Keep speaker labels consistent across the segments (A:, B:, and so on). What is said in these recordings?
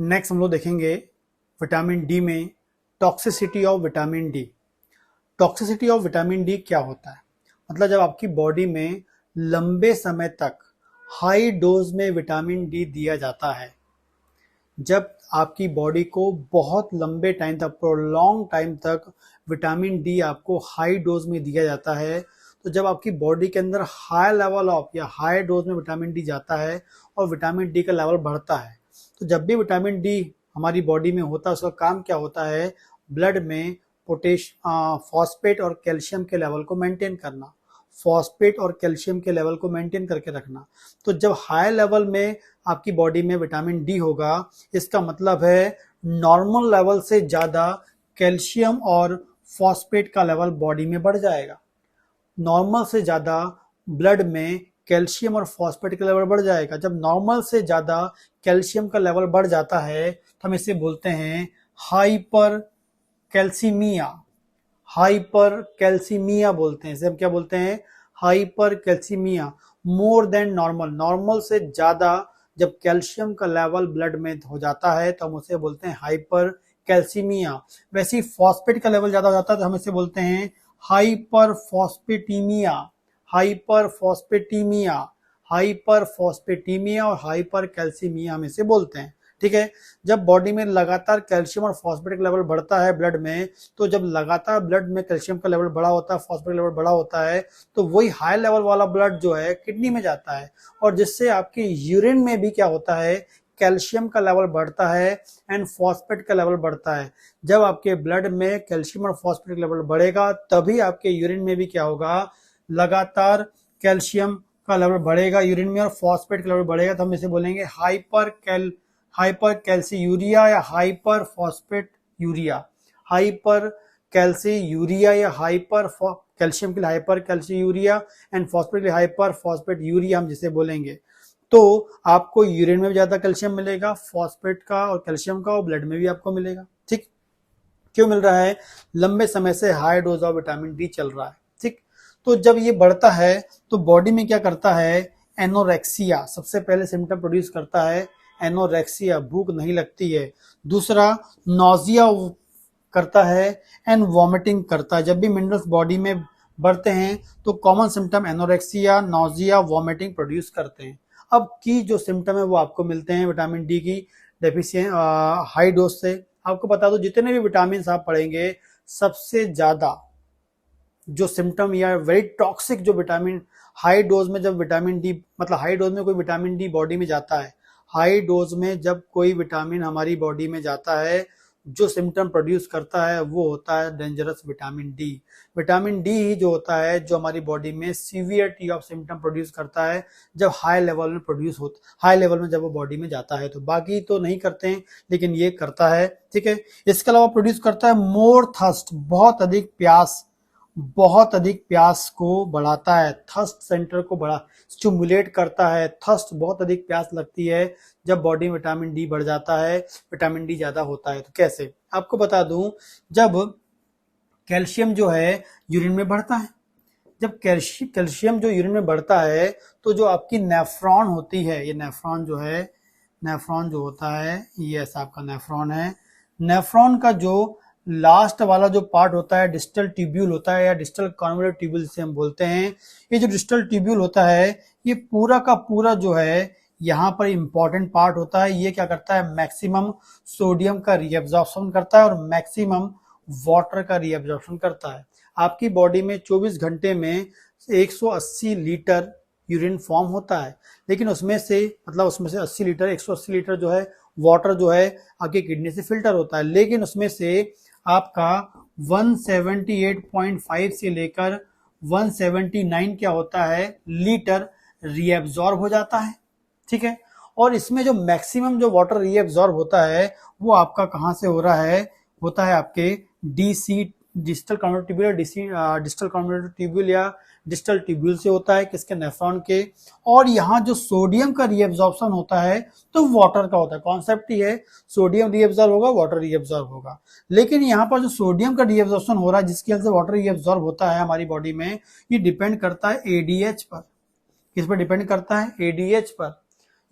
A: Next हम लोग देखेंगे विटामिन डी में toxicity of vitamin D. Toxicity of vitamin D क्या होता है? मतलब जब आपकी बॉडी में लंबे समय तक हाई डोज में विटामिन डी दिया जाता है, जब आपकी बॉडी को बहुत लंबे टाइम तक, प्रोलॉन्ग टाइम तक विटामिन डी आपको हाई डोज में दिया जाता है, तो जब आपकी बॉडी के अंदर हाई लेवल ऑफ या हाई डोज में विटामिन डी जाता है और विटामिन डी का लेवल बढ़ता है, तो जब भी विटामिन डी हमारी बॉडी में होता है उसका काम क्या होता है? ब्लड में फॉस्फेट और कैल्शियम के लेवल को मेंटेन करना, फॉस्फेट और कैल्शियम के लेवल को मेंटेन करके रखना। तो जब हाई लेवल में आपकी बॉडी में विटामिन डी होगा, इसका मतलब है नॉर्मल लेवल से ज़्यादा कैल्शियम और फॉस्फेट का लेवल बॉडी में बढ़ जाएगा। नॉर्मल से ज़्यादा ब्लड में कैल्शियम और फॉस्फेट का लेवल बढ़ जाएगा। जब नॉर्मल से ज़्यादा कैल्शियम का लेवल बढ़ जाता है तो हम इसे बोलते हैं हाइपर कैल्सीमिया। हाइपर कैल्सीमिया बोलते हैं इसे। हम क्या बोलते हैं? Hyper calcaemia. More than normal, normal से ज़्यादा जब कैल्शियम का लेवल ब्लड में हो जाता है तो हम उसे बोलते हैं हाइपर कैल्सीमिया। वैसे ही फॉस्फेट का लेवल ज़्यादा हो जाता है तो हम इसे बोलते हैं हाइपर फॉस्फेटीमिया। हाइपर फॉस्फेटीमिया, हाइपर फॉस्फेटीमिया और हाइपर कैल्सीमिया हम इसे बोलते हैं। ठीक है। जब बॉडी में लगातार कैल्शियम और फॉस्फेट का लेवल बढ़ता है ब्लड में, तो जब लगातार ब्लड में कैल्शियम का लेवल बढ़ा होता है, फॉस्फेट का लेवल बढ़ा होता है, तो वही हाई लेवल वाला ब्लड जो है किडनी में जाता है और जिससे आपके यूरिन में भी क्या होता है? कैल्शियम का लेवल बढ़ता है एंड फॉस्फेट का लेवल बढ़ता है। जब आपके ब्लड में कैल्शियम और फॉस्फेट का लेवल बढ़ेगा तभी आपके यूरिन में भी क्या होगा? लगातार कैल्शियम का लेवल बढ़ेगा यूरिन में और फॉस्फेट का लेवल बढ़ेगा, तो हम इसे बोलेंगे हाइपर कैल्सीयूरिया या हाइपर फॉस्फेट यूरिया। हाइपर कैल्सीयूरिया या हाइपर कैल्शियम के लिए हाइपर कैल्सीयूरिया एंड फॉस्फेट के लिए हाइपर फॉस्फेट यूरिया हम जिसे बोलेंगे। तो आपको यूरिन में भी ज्यादा कैल्शियम मिलेगा, फॉस्फेट का और कैल्शियम का, और ब्लड में भी आपको मिलेगा। ठीक, क्यों मिल रहा है? लंबे समय से high dose of vitamin D चल रहा है। ठीक, तो जब ये बढ़ता है तो बॉडी में क्या करता है? एनोरेक्सिया सबसे पहले सिम्टम प्रोड्यूस करता है। एनोरेक्सिया, भूख नहीं लगती है। दूसरा, नॉजिया करता है एंड वॉमिटिंग करता है। जब भी मिनरल्स बॉडी में बढ़ते हैं तो common symptom anorexia, nausea, vomiting produce करते हैं। अब की जो सिम्टम है वो आपको मिलते हैं विटामिन डी की डेफिशिएंसी हाई डोज से। आपको बता दो, जितने भी विटामिन आप पढ़ेंगे, सबसे ज्यादा जो सिम्टम या वेरी टॉक्सिक जो विटामिन हाई डोज में, जब विटामिन डी मतलब हाई डोज में कोई विटामिन डी बॉडी में जाता है, हाई डोज में जब कोई विटामिन हमारी बॉडी में जाता है, जो सिम्टम प्रोड्यूस करता है वो होता है dangerous vitamin D. Vitamin D ही जो होता है जो हमारी बॉडी में सीवियरिटी ऑफ सिम्टम प्रोड्यूस करता है जब हाई लेवल में प्रोड्यूस होता, हाई लेवल में जब वो बॉडी में जाता है। तो बाकी तो नहीं करते हैं लेकिन ये करता है। ठीक है। इसके अलावा प्रोड्यूस करता है मोर थर्स्ट, बहुत अधिक प्यास, बहुत अधिक प्यास को बढ़ाता है। थर्स्ट सेंटर को बड़ा स्टिमुलेट करता है। थर्स्ट, बहुत अधिक प्यास लगती है जब बॉडी में विटामिन डी बढ़ जाता है, विटामिन डी ज्यादा होता है। तो कैसे? आपको बता दूं, जब कैल्शियम जो है यूरिन में बढ़ता है, जब कैल्शियम जो यूरिन में बढ़ता है तो जो आपकी नेफ्रॉन होती है, ये नेफ्रॉन जो है, नेफ्रॉन जो होता है ये ऐसा आपका नेफ्रॉन है। नेफ्रॉन का जो लास्ट वाला जो पार्ट होता है डिस्टल ट्यूब्यूल होता है या डिस्टल कॉन्वोल्यूट ट्यूब्यूल से हम बोलते हैं। ये जो डिस्टल ट्यूब्यूल होता है ये पूरा का पूरा जो है यहाँ पर इंपॉर्टेंट पार्ट होता है। ये क्या करता है? मैक्सिमम सोडियम का रीअब्जॉर्प्शन करता है और मैक्सिमम वाटर का रीअब्जॉर्प्शन करता है। आपकी बॉडी में 24 घंटे में 180 लीटर यूरिन फॉर्म होता है, लेकिन उसमें से 80 लीटर, 180 लीटर जो है वाटर जो है आपकी किडनी से फिल्टर होता है, लेकिन उसमें से आपका 178.5 से लेकर 179 क्या होता है? लीटर रीएब्जॉर्ब हो जाता है। ठीक है। और इसमें जो मैक्सिमम जो वाटर रीएब्जॉर्ब होता है वो आपका कहां से हो रहा है? होता है आपके DC, distal convoluted tubule, distal convoluted tubule या डिस्टल ट्यूब्यूल से होता है। किसके? नेफ्रॉन के। और यहाँ जो सोडियम का रीएब्जॉर्प्शन होता है तो वाटर का होता है। कॉन्सेप्ट ही है, सोडियम रीएब्जॉर्ब होगा, वाटर रीएब्जॉर्ब होगा। लेकिन यहाँ पर जो सोडियम का रीएब्जॉर्प्शन हो रहा है, जिसकी वजह से वाटर रीएब्जॉर्ब होता है हमारी बॉडी में, ये डिपेंड करता है एडीएच पर। किस पर डिपेंड करता है? एडीएच पर।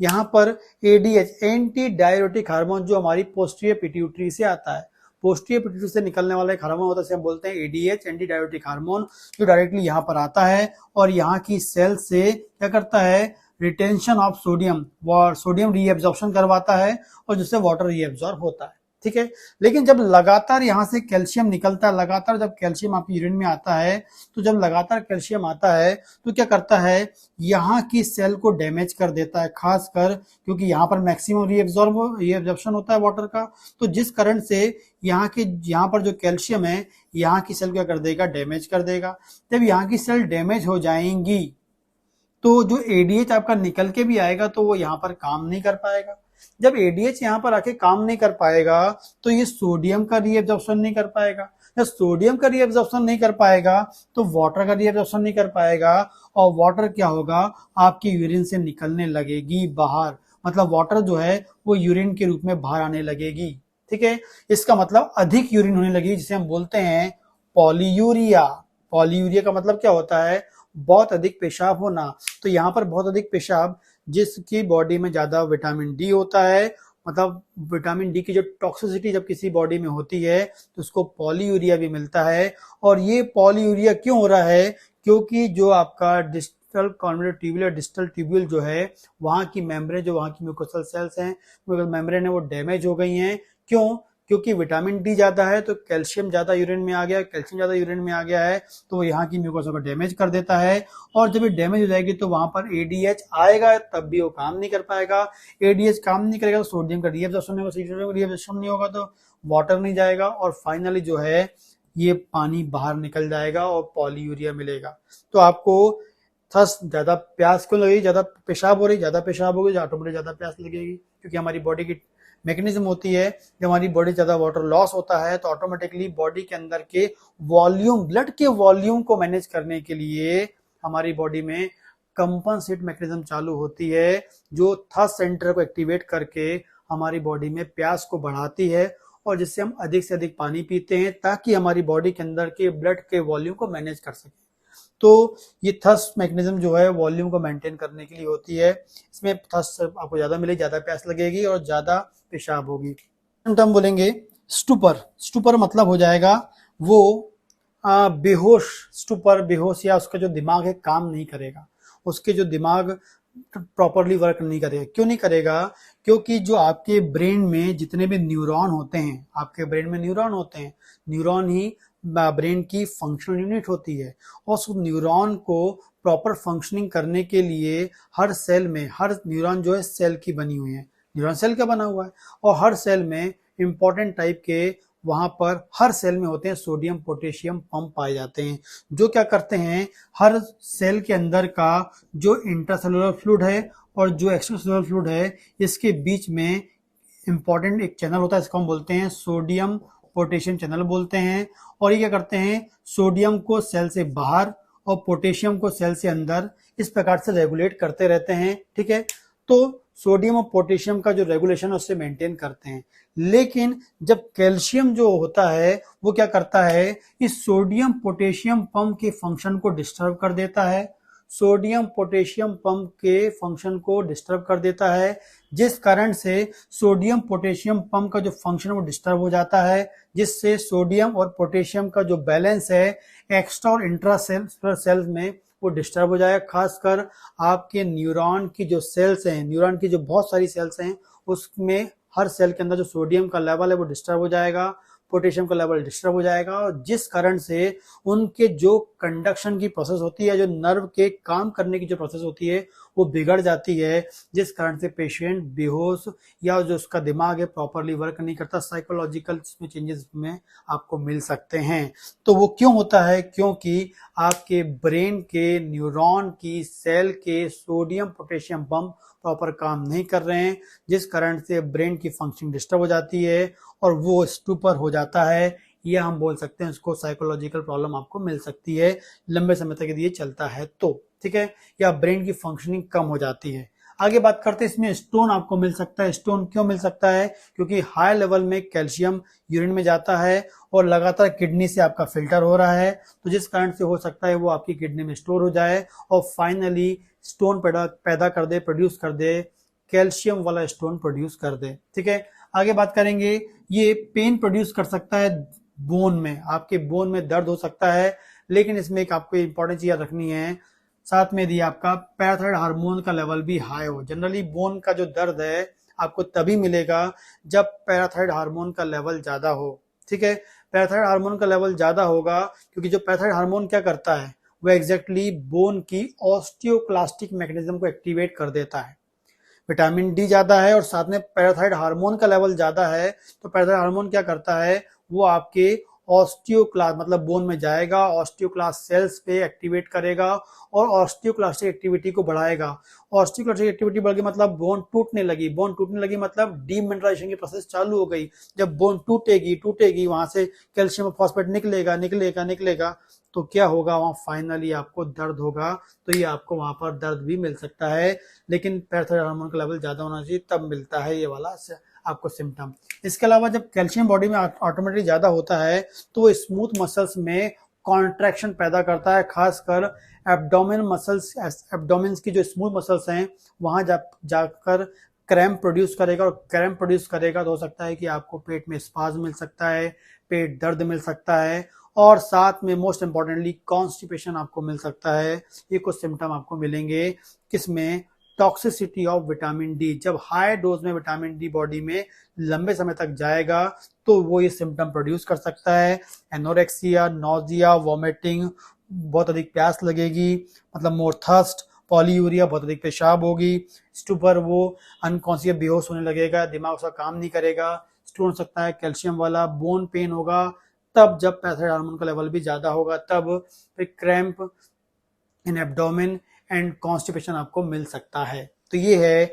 A: यहाँ पर एडीएच एंटी डायरेटिक हार्मोन जो हमारी पोस्टीरियर पिट्यूटरी से आता है, पोस्टीरियर पिट्यूटरी से निकलने वाला एक हार्मोन होता है, हम बोलते हैं एडीएच एंटी डायरेटिक हार्मोन, जो डायरेक्टली यहाँ पर आता है और यहाँ की सेल से क्या करता है, retention of sodium, sodium reabsorption करवाता है और जिससे वाटर रीएब्जॉर्ब होता है। ठीक है, लेकिन जब लगातार यहाँ से कैल्शियम निकलता है, लगातार जब कैल्शियम आपकी यूरिन में आता है, तो जब लगातार कैल्शियम आता है तो क्या करता है, यहाँ की सेल को डैमेज कर देता है, खासकर क्योंकि यहाँ पर मैक्सिमम रीएब्जॉर्प्शन होता है वाटर का, तो जिस कारण से यहाँ पर जो कैल्शियम है यहाँ की सेल क्या कर देगा, डैमेज कर देगा। जब यहाँ की सेल डैमेज हो जाएंगी तो जो एडीएच आपका निकल के भी आएगा तो वो यहाँ पर काम नहीं कर पाएगा। जब एडीएच यहाँ पर आके काम नहीं कर पाएगा तो ये सोडियम का रीएब्जॉर्प्शन नहीं कर पाएगा। जब सोडियम का रीएब्जॉर्प्शन नहीं कर पाएगा तो वाटर का रीएब्जॉर्प्शन नहीं कर पाएगा, और वाटर क्या होगा, आपकी यूरिन से निकलने लगेगी बाहर, मतलब वाटर जो है वो यूरिन के रूप में बाहर आने लगेगी। ठीक है, इसका मतलब अधिक यूरिन होने लगेगी, जिसे हम बोलते हैं पॉलीयूरिया। पॉलीयूरिया का मतलब क्या होता है, बहुत अधिक पेशाब होना। तो यहाँ पर बहुत अधिक पेशाब, जिसकी बॉडी में ज्यादा विटामिन डी होता है, मतलब विटामिन डी की जो टॉक्सिसिटी जब किसी बॉडी में होती है तो उसको पॉलीयूरिया भी मिलता है। और ये पॉलीयूरिया क्यों हो रहा है, क्योंकि जो आपका डिस्टल कॉन्वोल्यूट ट्यूब्यूल या डिस्टल ट्यूब्यूल जो है, वहां की मेम्ब्रेन, जो वहां की म्यूकोसल सेल्स हैं, मेम्ब्रेन है, वो डैमेज हो गई हैं। क्यों, क्योंकि विटामिन डी ज्यादा है तो कैल्शियम ज्यादा यूरिन में आ गया, कैल्शियम ज्यादा यूरिन में आ गया है तो वो यहाँ की म्यूकोसा को डैमेज कर देता है। और जब ये डैमेज हो जाएगी तो वहां पर एडीएच आएगा, तब भी वो काम नहीं कर पाएगा। एडीएच काम नहीं करेगा तो सोडियम का रीएब्जॉर्प्शन नहीं होगा, सोडियम का रीएब्जॉर्प्शन नहीं होगा तो वाटर नहीं जाएगा, और फाइनली जो है ये पानी बाहर निकल जाएगा और पॉलीयूरिया मिलेगा। तो आपको थर्स्ट, ज्यादा प्यास क्यों लगेगी, ज्यादा पेशाब हो रही, ज्यादा पेशाब होगी, ऑटोमेटिक ज्यादा प्यास लगेगी, क्योंकि हमारी बॉडी की मैकेनिज्म होती है, जब हमारी बॉडी ज्यादा वाटर लॉस होता है तो ऑटोमेटिकली बॉडी के अंदर के वॉल्यूम, ब्लड के वॉल्यूम को मैनेज करने के लिए हमारी बॉडी में कंपनसेट मैकेनिज्म चालू होती है, जो थर्स्ट सेंटर को एक्टिवेट करके हमारी बॉडी में प्यास को बढ़ाती है, और जिससे हम अधिक से अधिक पानी पीते हैं ताकि हमारी बॉडी के अंदर के ब्लड के वॉल्यूम को मैनेज कर सके। तो ये थर्स्ट मैकेनिज्म जो है वॉल्यूम को मेंटेन करने के लिए होती है। इसमें थर्स्ट आपको ज्यादा मिलेगी, ज्यादा प्यास लगेगी और ज्यादा पेशाब होगी। हम बोलेंगे स्टूपर। स्टूपर मतलब हो जाएगा वो बेहोश, स्टूपर बेहोश, या उसका जो दिमाग है काम नहीं करेगा, उसके जो दिमाग प्रॉपरली वर्क नहीं करेगा। क्यों नहीं करेगा, क्योंकि जो आपके ब्रेन में जितने भी न्यूरॉन होते हैं, आपके ब्रेन में न्यूरॉन होते हैं, न्यूरॉन ही ब्रेन की फंक्शनल यूनिट होती है, और उस न्यूरॉन को प्रॉपर फंक्शनिंग करने के लिए हर सेल में, हर न्यूरॉन जो है सेल की बनी हुई है, न्यूरॉन सेल का बना हुआ है, और हर सेल में इंपॉर्टेंट टाइप के वहां पर हर सेल में होते हैं सोडियम पोटेशियम पंप पाए जाते हैं, जो क्या करते हैं, हर सेल के अंदर का जो इंट्रासेलुलर फ्लूइड है और जो एक्स्ट्रासेलुलर फ्लूइड है, इसके बीच में इंपॉर्टेंट एक चैनल होता है, इसको हम बोलते हैं सोडियम पोटेशियम चैनल बोलते हैं। और ये क्या करते हैं, सोडियम को सेल से बाहर और पोटेशियम को सेल से अंदर इस प्रकार से रेगुलेट करते रहते हैं। ठीक है, तो सोडियम और पोटेशियम का जो रेगुलेशन है उससे मेंटेन करते हैं। लेकिन जब कैल्शियम जो होता है वो क्या करता है, इस सोडियम पोटेशियम पंप के फंक्शन को डिस्टर्ब कर देता है, सोडियम पोटेशियम पंप के फंक्शन को डिस्टर्ब कर देता है, जिस कारण से सोडियम पोटेशियम पंप का जो फंक्शन वो डिस्टर्ब हो जाता है, जिससे सोडियम और पोटेशियम का जो बैलेंस है एक्स्ट्रा और इंट्रा सेल्स में वो डिस्टर्ब हो जाएगा। खासकर आपके न्यूरॉन की जो सेल्स हैं, न्यूरॉन की जो बहुत सारी सेल्स हैं, उसमें हर सेल के अंदर जो सोडियम का लेवल है वो डिस्टर्ब हो जाएगा, पोटेशियम का लेवल डिस्टर्ब हो जाएगा, और जिस कारण से उनके जो कंडक्शन की प्रोसेस होती है, जो नर्व के काम करने की जो प्रोसेस होती है वो बिगड़ जाती है, जिस कारण से पेशेंट बेहोश या जो उसका दिमाग है प्रॉपरली वर्क नहीं करता, साइकोलॉजिकल इसमें चेंजेस में आपको मिल सकते हैं। तो वो क्यों होता है, क्योंकि आपके ब्रेन के न्यूरॉन की सेल के सोडियम पोटेशियम पंप प्रॉपर काम नहीं कर रहे हैं, जिस कारण से ब्रेन की फंक्शनिंग डिस्टर्ब हो जाती है और वो स्टूपर हो जाता है, या हम बोल सकते हैं उसको साइकोलॉजिकल प्रॉब्लम आपको मिल सकती है लंबे समय तक यदि ये चलता है तो। ठीक है, या ब्रेन की फंक्शनिंग कम हो जाती है। आगे बात करते हैं, इसमें स्टोन आपको मिल सकता है। स्टोन क्यों मिल सकता है, क्योंकि हाई लेवल में कैल्शियम यूरिन में जाता है और लगातार किडनी से आपका फिल्टर हो रहा है, तो जिस कारण से हो सकता है वो आपकी किडनी में स्टोर हो जाए और फाइनली स्टोन पैदा कर दे, प्रोड्यूस कर दे कैल्शियम वाला स्टोन प्रोड्यूस कर दे। ठीक है, आगे बात करेंगे। ये पेन प्रोड्यूस कर सकता है बोन में, आपके बोन में दर्द हो सकता है, लेकिन इसमें एक आपको इंपॉर्टेंट चीज रखनी है, साथ में यदि आपका पैराथायराइड हार्मोन का लेवल भी हाई हो। जनरली बोन का जो दर्द है आपको तभी मिलेगा जब पैराथायराइड हार्मोन का लेवल ज्यादा हो। ठीक है, पैराथायराइड हार्मोन का लेवल ज्यादा होगा क्योंकि जो पैराथायराइड हार्मोन क्या करता है, वो एग्जैक्टली बोन की ऑस्टियोक्लास्टिक मैकेनिज्म को एक्टिवेट कर देता है। विटामिन डी ज्यादा है और साथ में पैराथायराइड हार्मोन का लेवल ज्यादा है, तो पैराथायराइड हार्मोन क्या करता है, वो आपके ऑस्टियोक्लास्ट मतलब बोन में जाएगा, ऑस्टियोक्लास्ट सेल्स पे एक्टिवेट करेगा और ऑस्टियोक्लास्टिक एक्टिविटी को बढ़ाएगा। ऑस्टियोक्लास्टिक एक्टिविटी बढ़ गई मतलब बोन टूटने लगी, बोन टूटने लगी मतलब डीमिनरलाइजेशन की प्रोसेस चालू हो गई। जब बोन टूटेगी वहां से कैल्शियम फॉस्फेट निकलेगा तो क्या होगा, वहां फाइनली आपको दर्द होगा। तो ये आपको वहां पर दर्द भी मिल सकता है, लेकिन पैराथायराइड हार्मोन का लेवल ज्यादा होना चाहिए, तब मिलता है ये वाला आपको सिम्टम। इसके अलावा जब कैल्शियम बॉडी में ऑटोमेटिकली ज्यादा होता है तो वो स्मूथ मसल्स में कॉन्ट्रैक्शन पैदा करता है, खासकर एब्डोमेन मसल्स, एब्डोमेन्स की जो स्मूथ मसल्स हैं वहां जाकर क्रैम्प प्रोड्यूस करेगा, और क्रैम्प प्रोड्यूस करेगा तो हो सकता है कि आपको पेट में स्पाज्म मिल सकता है, पेट दर्द मिल सकता है, और साथ में मोस्ट इंपॉर्टेंटली कॉन्स्टिपेशन आपको मिल सकता है। ये कुछ सिम्टम आपको मिलेंगे किसमें, टॉक्सिसिटी ऑफ विटामिन डी। जब हाई डोज में विटामिन डी बॉडी में लंबे समय तक जाएगा तो वो ये सिम्टम प्रोड्यूस कर सकता है। एनोरेक्सिया, नोजिया, वॉमिटिंग, बहुत अधिक प्यास लगेगी मतलब मोर थर्स्ट, पॉलीयूरिया, बहुत अधिक पेशाब होगी, स्टूपर, वो अनकॉन्शियस बेहोश होने लगेगा, दिमाग उसका काम नहीं करेगा, स्टोन हो सकता है कैल्शियम वाला, बोन पेन होगा तब जब पैराथायराइड हार्मोन का लेवल भी ज्यादा होगा, तब फिर cramp in abdomen and constipation आपको मिल सकता है। तो ये है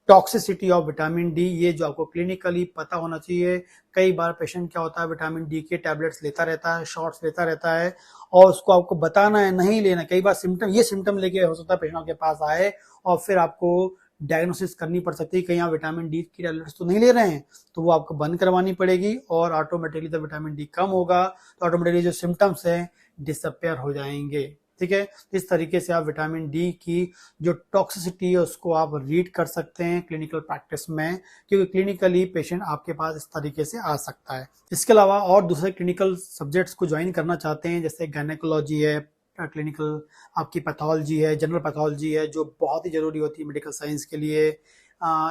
A: टॉक्सिसिटी ऑफ विटामिन डी, ये जो आपको क्लिनिकली पता होना चाहिए। कई बार पेशेंट क्या होता है, विटामिन डी के टैबलेट्स लेता रहता है, शॉट्स लेता रहता है, और उसको आपको बताना है नहीं लेना। कई बार ये सिम्टम लेके हो सकता है पेशेंट आपके पास आए और फिर आपको डायग्नोसिस करनी पड़ सकती है, कहीं आप विटामिन डी की टैबलेट्स तो नहीं ले रहे हैं, तो वो आपको बंद करवानी पड़ेगी, और ऑटोमेटिकली जब विटामिन डी कम होगा तो ऑटोमेटिकली जो सिम्टम्स हैं डिसअपियर हो जाएंगे। ठीक है, इस तरीके से आप विटामिन डी की जो टॉक्सिसिटी है उसको आप रीड कर सकते हैं क्लिनिकल प्रैक्टिस में, क्योंकि क्लिनिकली पेशेंट आपके पास इस तरीके से आ सकता है। इसके अलावा और दूसरे क्लिनिकल सब्जेक्ट्स को ज्वाइन करना चाहते हैं, जैसे गायनेकोलॉजी है, क्लिनिकल आपकी पैथोलॉजी है, जनरल पैथोलॉजी है, जो बहुत ही जरूरी होती है मेडिकल साइंस के लिए।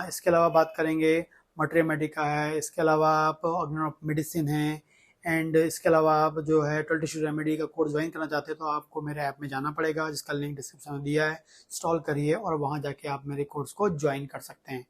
A: इसके अलावा बात करेंगे मटेरियल मेडिका है, इसके अलावा आप ऑर्गेन मेडिसिन है, एंड इसके अलावा आप जो है 12 टिश्यू रेमेडी का कोर्स ज्वाइन करना चाहते हैं तो आपको मेरे ऐप में जाना पड़ेगा, जिसका लिंक डिस्क्रिप्शन में दिया है, इंस्टॉल करिए और वहां जाके आप मेरे कोर्स को ज्वाइन कर सकते हैं।